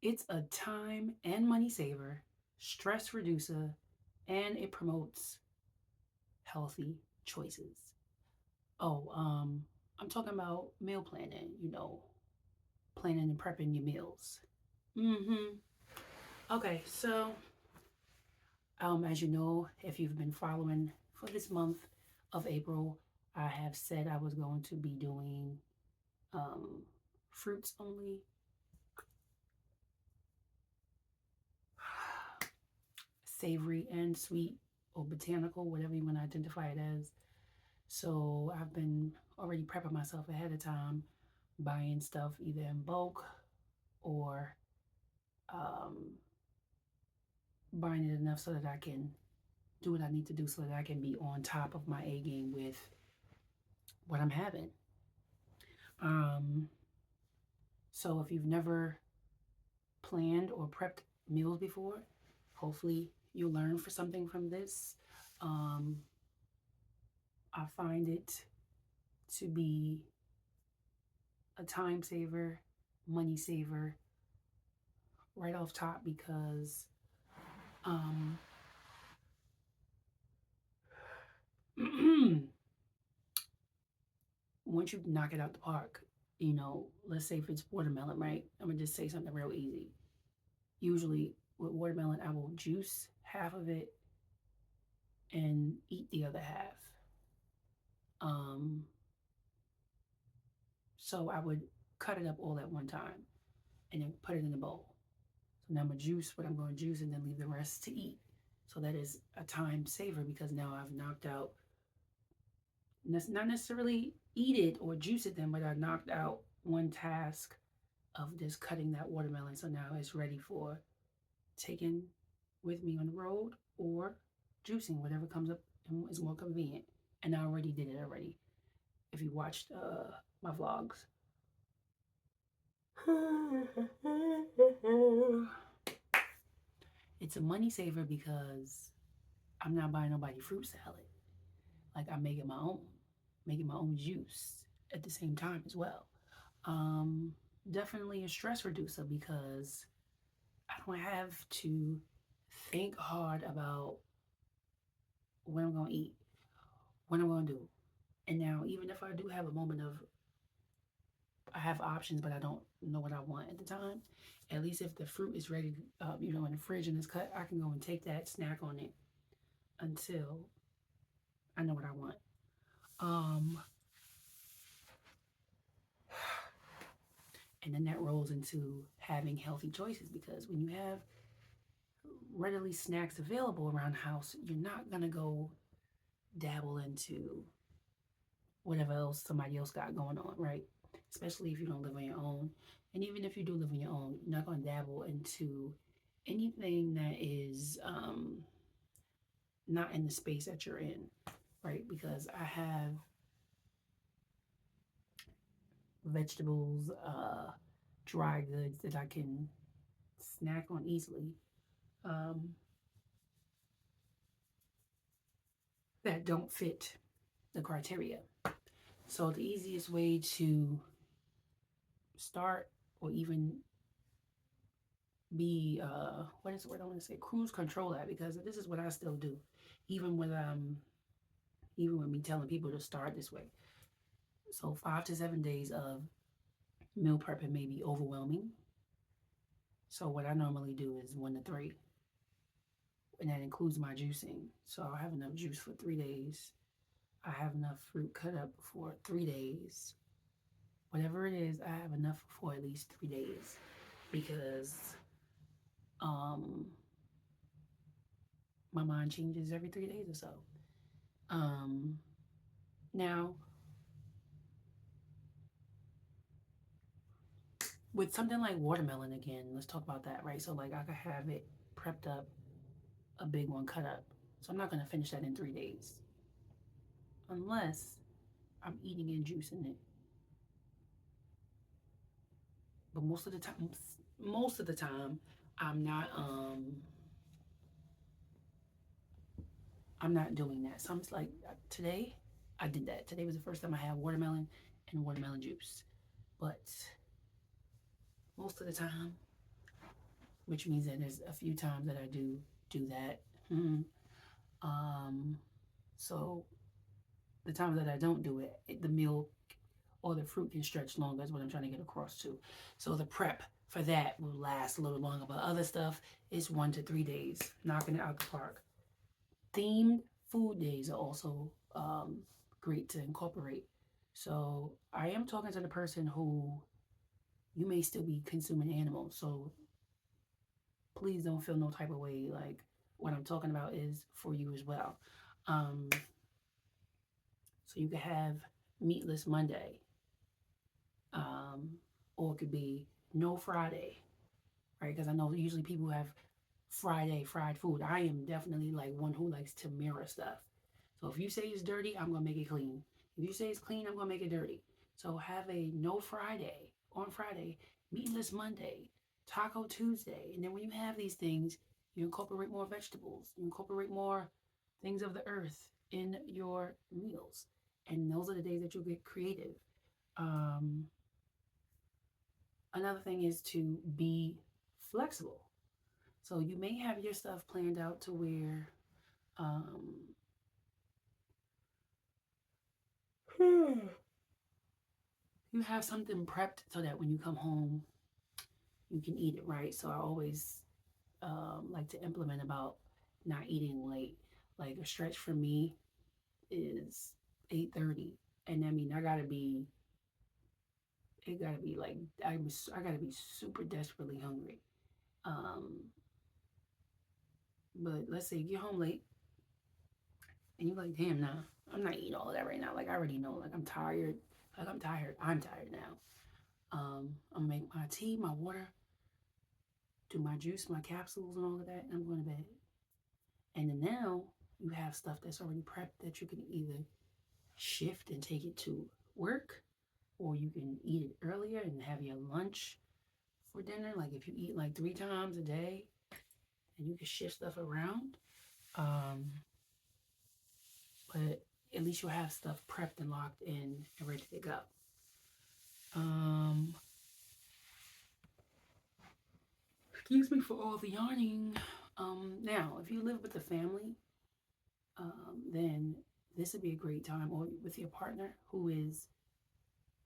It's a time and money saver, stress reducer, and it promotes healthy choices. Oh, I'm talking about meal planning, planning and prepping your meals. Mm-hmm. Okay, so as you know, if you've been following for this month of April, I have said I was going to be doing um, fruits only, savory and sweet, or botanical, whatever you want to identify it as. So I've been already prepping myself ahead of time, buying stuff either in bulk or um, buying it enough so that I can do what I need to do so that I can be on top of my A game with what I'm having. Um, so if you've never planned or prepped meals before, hopefully you'll learn for something from this. Um, I find it to be a time saver, money saver right off top because um, once you knock it out the park, let's say if it's watermelon, right? I'm gonna just say something real easy. Usually with watermelon, I will juice half of it and eat the other half. Um, so I would cut it up all at one time and then put it in a bowl. So now I'm gonna juice what I'm gonna juice and then leave the rest to eat. So that is a time saver because now I've knocked out, not necessarily eat it or juice it then, but I knocked out one task of just cutting that watermelon. So now it's ready for taking with me on the road or juicing, whatever comes up and is more convenient. And I already did it already. If you watched my vlogs. It's a money saver because I'm not buying nobody fruit salad. Like I'm making my own juice at the same time as well. Um, Definitely a stress reducer because I don't have to think hard about what I'm gonna eat, what I'm gonna do. And now, even if I do have a moment of I have options, but I don't know what I want at the time. At least if the fruit is ready, in the fridge and it's cut, I can go and take that snack on it until I know what I want. Um, and then that rolls into having healthy choices because when you have readily snacks available around the house, you're not gonna go dabble into whatever else somebody else got going on, right? Especially if you don't live on your own. And even if you do live on your own, you're not gonna dabble into anything that is not in the space that you're in, right? Because I have vegetables, dry goods that I can snack on easily um, that don't fit the criteria. So the easiest way to start or even be what is the word I want to say, cruise control that, because this is what I still do even with me telling people to start this way. So 5 to 7 days of meal prepping may be overwhelming. So what I normally do is 1 to 3, and that includes my juicing. So I'll have enough juice for 3 days. I have enough fruit cut up for 3 days. Whatever it is, I have enough for at least 3 days because um, my mind changes every 3 days or so. Um, Now, with something like watermelon again, let's talk about that, right? So, like, I could have it prepped up, a big one cut up. So, I'm not going to finish that in 3 days unless I'm eating and juicing it. But most of the time, I'm not, um, I'm not doing that. So, I'm just like, today, I did that. Today was the first time I had watermelon and watermelon juice. But most of the time, which means that there's a few times that I do that. um, so the times that I don't do it, the meal or the fruit can stretch longer is what I'm trying to get across to. So the prep for that will last a little longer, but other stuff is 1 to 3 days, knocking it out the park. Themed food days are also great to incorporate. So I am talking to the person who you may still be consuming animals. So please don't feel no type of way. Like what I'm talking about is for you as well. Um, so you could have meatless Monday, um, or it could be no Friday, right? Because I know usually people have Friday fried food. I am definitely like one who likes to mirror stuff. So if you say it's dirty, I'm gonna make it clean. If you say it's clean, I'm gonna make it dirty. So have a no Friday on Friday, meatless Monday, Taco Tuesday, and then when you have these things, you incorporate more vegetables. You incorporate more things of the earth in your meals, and those are the days that you'll get creative. Um, Another thing is to be flexible. So you may have your stuff planned out to where um, you have something prepped so that when you come home, you can eat it right. So I always like to implement about not eating late. Like a stretch for me is 8:30, and I mean I gotta be. It gotta be like I gotta be super desperately hungry. Um, but let's say you get home late and you're like, damn, nah, I'm not eating all of that right now. Like I already know, like I'm tired. Like I'm tired. I'm tired now. I'm gonna make my tea, my water, do my juice, my capsules, and all of that, and I'm going to bed. And then now you have stuff that's already prepped that you can either shift and take it to work, or you can eat it earlier and have your lunch for dinner. Like if you eat like 3 times a day, and you can shift stuff around. Um, but at least you'll have stuff prepped and locked in and ready to go. Um, Excuse me for all the yawning. Now, if you live with a family, then this would be a great time, or with your partner who is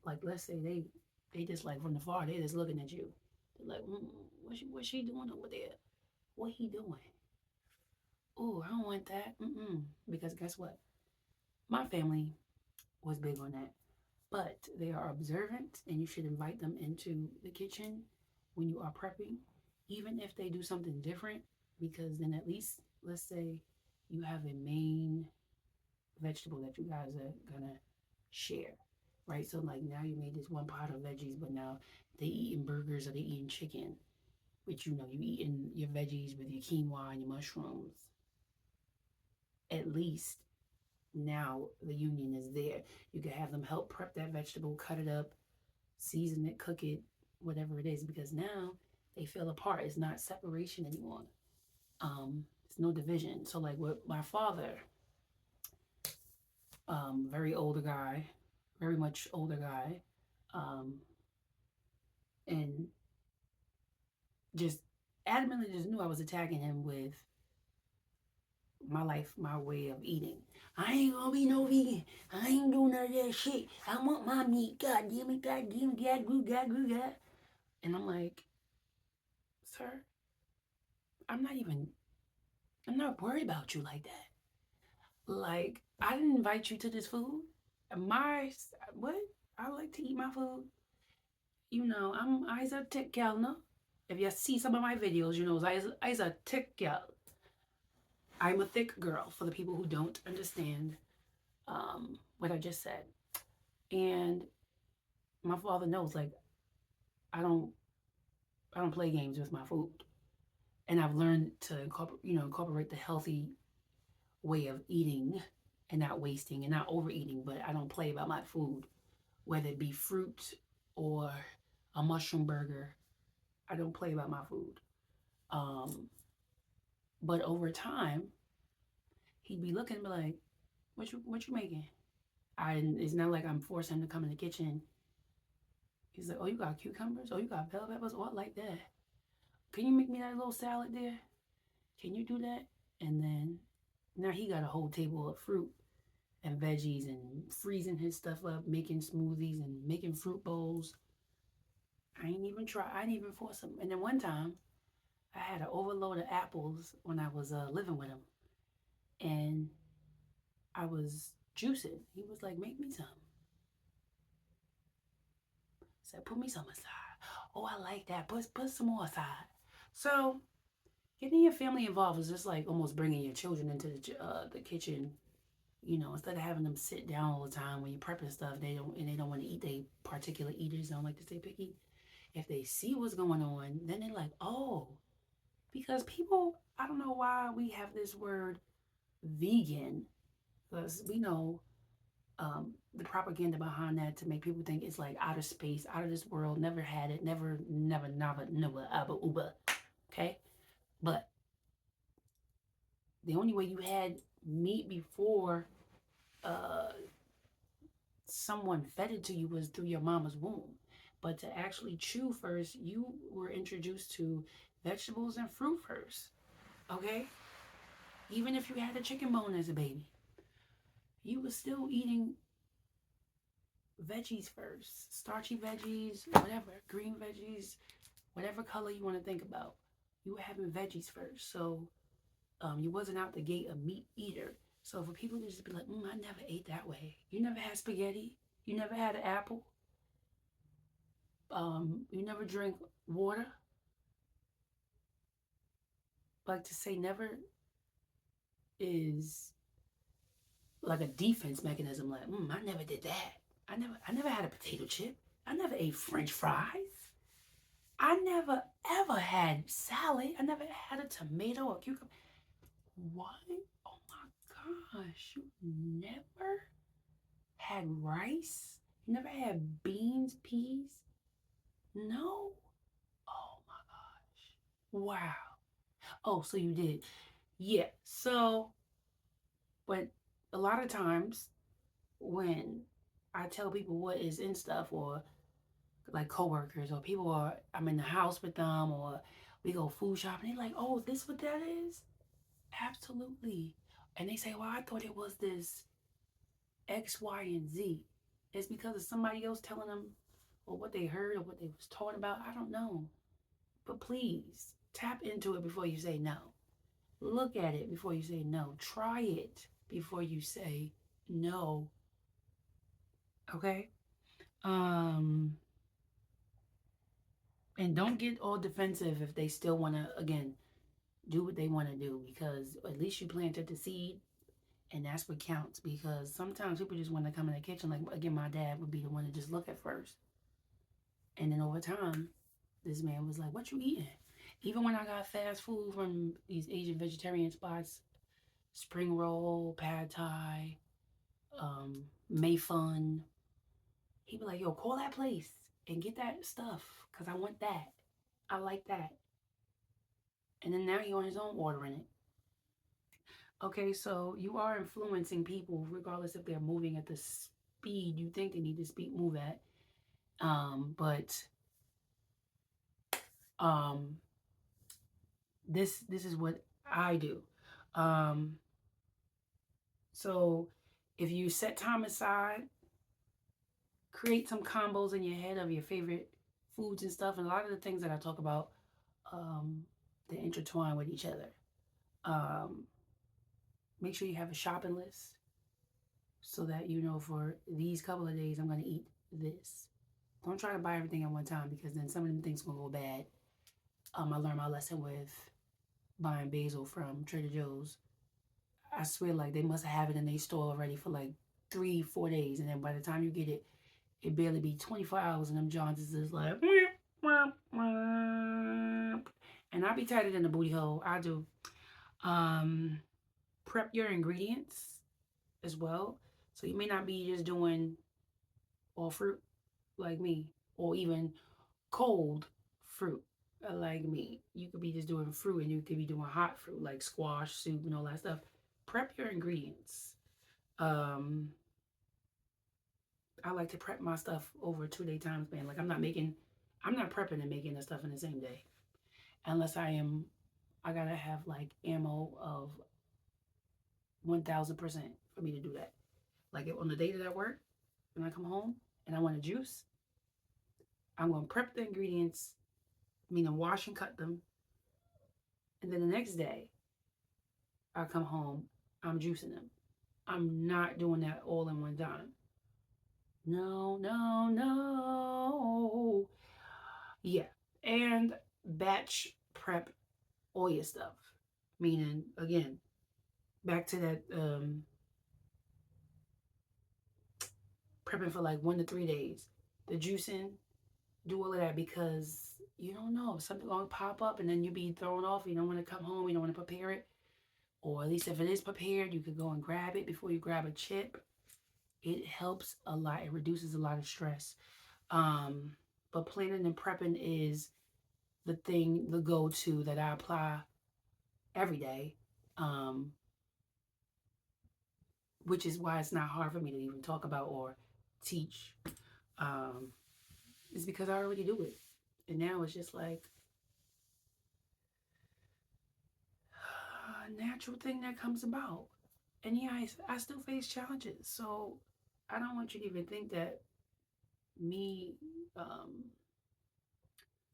like, let's say they just like from the far, they just looking at you. They're like, what's she doing over there? What he doing? Oh, I don't want that. Because guess what? My family was big on that, but they are observant, and you should invite them into the kitchen when you are prepping, even if they do something different, because then at least, let's say you have a main vegetable that you guys are gonna share, right? So like now you made this one pot of veggies, but now they eating burgers or they eating chicken, which you eating your veggies with your quinoa and your mushrooms. At least now the union is there. You can have them help prep that vegetable, cut it up, season it, cook it, whatever it is, because now they feel apart. It's not separation anymore. It's no division. So like with my father, very older guy, very much older guy, um, and just adamantly just knew I was attacking him with my life, my way of eating. I ain't gonna be no vegan. I ain't doing none of that shit. I want my meat. God damn it, God damn it, God. And I'm like, sir, I'm not worried about you like that. Like, I didn't invite you to this food. My, what? I like to eat my food. I's a thick gal, no? If you see some of my videos, I's a thick gal. I'm a thick girl for the people who don't understand what I just said. And my father knows, like, I don't I don't play games with my food. And I've learned to incorporate the healthy way of eating and not wasting and not overeating, but I don't play about my food, whether it be fruit or a mushroom burger. I don't play about my food. Um, but over time, he'd be looking and be like, what you making? It's not like I'm forcing him to come in the kitchen. He's like, oh, you got cucumbers? Oh, you got bell peppers? Oh, I like that. can you make me that little salad there? Can you do that? And then now he got a whole table of fruit and veggies and freezing his stuff up, making smoothies and making fruit bowls. I ain't even try. I didn't even force him. And then one time, I had an overload of apples when I was living with him, and I was juicing. He was like, "Make me some." I said, "Put me some aside." Oh, I like that. Put some more aside. So getting your family involved is just like almost bringing your children into the kitchen. You know, instead of having them sit down all the time when you're prepping stuff, they don't want to eat. They particular eaters don't like to stay picky. If they see what's going on, then they're like, oh, because people, I don't know why we have this word vegan, because we know the propaganda behind that to make people think it's like outer space, out of this world, never had it, never, never, uber. Okay? But the only way you had meat before uh, someone fed it to you was through your mama's womb. But to actually chew first, you were introduced to vegetables and fruit first. Okay? Even if you had a chicken bone as a baby, you were still eating veggies first. Starchy veggies, whatever, green veggies, whatever color you want to think about. You were having veggies first. So you wasn't out the gate a meat eater. So for people to just be like, I never ate that way. You never had spaghetti. You never had an apple. You never drink water. Like to say never is like a defense mechanism. Like, I never did that. I never had a potato chip. I never ate French fries. I never ever had salad. I never had a tomato or cucumber. What? Oh my gosh. You never had rice? You never had beans, peas? No? Oh my gosh. Wow. Oh, so you did. Yeah. So, but a lot of times when I tell people what is in stuff, or like coworkers, or people are, I'm in the house with them, or we go food shopping, they're like, oh, this what that is? Absolutely. And they say, well, I thought it was this X, Y, and Z. It's because of somebody else telling them or what they heard or what they was taught about. I don't know. But please tap into it before you say no. Look at it before you say no. Try it before you say no. Okay? And don't get all defensive if they still want to, again, do what they want to do, because at least you planted the seed, and that's what counts. Because sometimes people just want to come in the kitchen, like, again, my dad would be the one to just look at first. And then over time, this man was like, what you eating? Even when I got fast food from these Asian vegetarian spots, spring roll, pad thai, Mei Fun, he'd be like, yo, call that place and get that stuff because I want that. I like that. And then now you're on his own ordering it. Okay, so you are influencing people regardless if they're moving at the speed you think they need to move at. But this is what I do. So if you set time aside, create some combos in your head of your favorite foods and stuff, and a lot of the things that I talk about, they intertwine with each other. Make sure you have a shopping list so that you know for these couple of days I'm going to eat this. Don't try to buy everything at one time, because then some of them things going to go bad. I learned my lesson with buying basil from Trader Joe's. I swear, like, they must have it in their store already for like 3-4 days, and then by the time you get it, it barely be 24 hours, and them Johns is just like, and I be tighter than the booty hole. I do. Prep your ingredients as well. So you may not be just doing all fruit like me, or even cold fruit like me. You could be just doing fruit, and you could be doing hot fruit like squash soup and all that stuff. Prep your ingredients. I like to prep my stuff over a 2-day time span. Like I'm not prepping and making the stuff in the same day. unless I gotta have like ammo of 1000% for me to do that. Like on the day that I work, when I come home and I want a juice, I'm gonna prep the ingredients, meaning wash and cut them, and then the next day I come home, I'm juicing them. I'm not doing that all in one time. No, no, no. Yeah. And batch prep all your stuff. Meaning, again, back to that prepping for like 1 to 3 days. The juicing, do all of that because you don't know. Something gonna pop up and then you be thrown off. You don't want to come home, you don't want to prepare it. Or at least if it is prepared, you could go and grab it before you grab a chip. It helps a lot. It reduces a lot of stress. Um, but planning and prepping is the thing, the go-to that I apply every day, um, which is why it's not hard for me to even talk about or teach. Um, it's because I already do it. And now it's just like a natural thing that comes about. And yeah, I still face challenges. So I don't want you to even think that me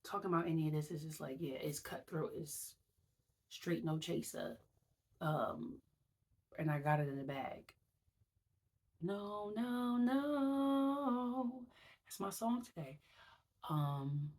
talking about any of this is just like, yeah, it's cutthroat, it's straight no chaser. Um, and I got it in the bag. No, no, no. That's my song today. Um,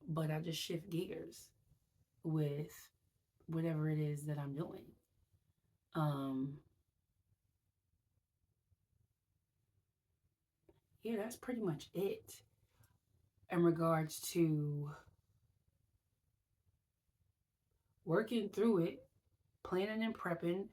but I just shift gears with whatever it is that I'm doing. Um, yeah, that's pretty much it in regards to working through it, planning and prepping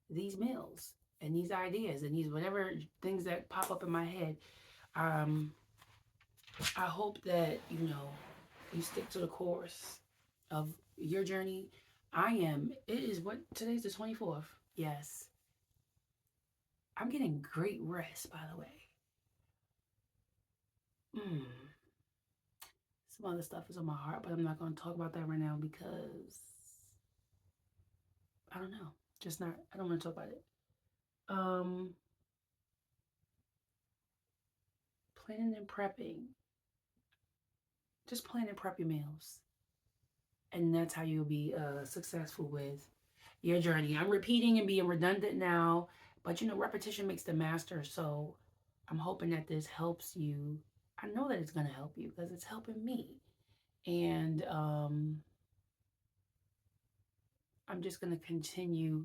these meals and these ideas and these whatever things that pop up in my head. Um, I hope that you stick to the course of your journey. It is what today's the 24th. Yes. I'm getting great rest, by the way. Mm. Some other stuff is on my heart, but I'm not going to talk about that right now because I don't know. Just not, I don't want to talk about it. Um, Planning and prepping. Just plan and prep your meals. And that's how you'll be successful with your journey. I'm repeating and being redundant now, but repetition makes the master. So I'm hoping that this helps you. I know that it's going to help you because it's helping me. And I'm just going to continue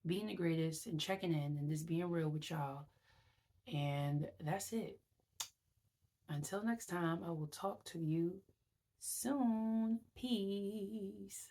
being the greatest and checking in and just being real with y'all. And that's it. Until next time, I will talk to you soon. Peace.